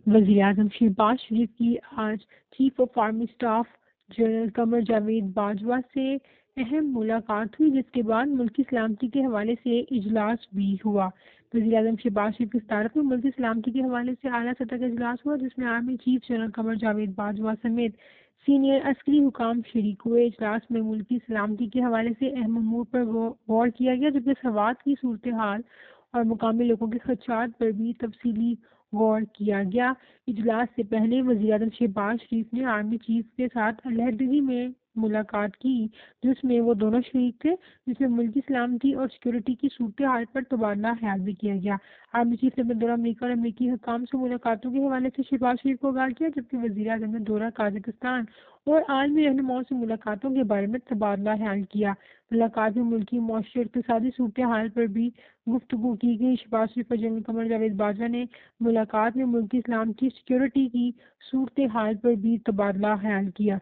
وزیراعظم شہباز شریف کی آج chief of army staff general Qamar Javed Bajwa سے اہم ملاقات ہوئی، جس کے بعد ملکی سلامتی کے حوالے سے اجلاس بھی ہوا۔ وزیراعظم شہباز شریف کی صدارت میں ملکی سلامتی کے حوالے سے اعلیٰ سطح کا اجلاس ہوا، جس میں army chief general Qamar Javed Bajwa سمیت سینئر عسکری حکام شریک ہوئے۔ اجلاس میں ملکی سلامتی کے حوالے سے اہم امور پر غور کیا گیا، جبکہ سوات کی صورتحال اور مقامی لوگوں کے خدشات پر بھی تفصیلی غور کیا گیا۔ اجلاس سے پہلے وزیراعظم شہباز شریف نے آرمی چیف کے ساتھ علیحدگی میں ملاقات کی، جس میں وہ دونوں شریک تھے، جس میں ملکی سلامتی اور سیکورٹی کی صورتحال پر تبادلہ خیال بھی کیا گیا۔ آرمی چیف نے اپنے دورہ امریکہ اور امریکی حکام سے ملاقاتوں کے حوالے سے شہباز شریف کو آگاہ کیا، جبکہ وزیراعظم نے دورہ قازقستان اور عالمی رہنماؤں سے ملاقاتوں کے بارے میں تبادلہ خیال کیا۔ ملاقات میں ملکی معاشی اور اقتصادی صورتحال پر بھی گفتگو کی گئی۔ شہباز شریف اور جنرل قمر جاوید باجوہ نے ملاقات میں ملکی سلامتی سیکورٹی کی صورتحال پر بھی تبادلہ خیال کیا۔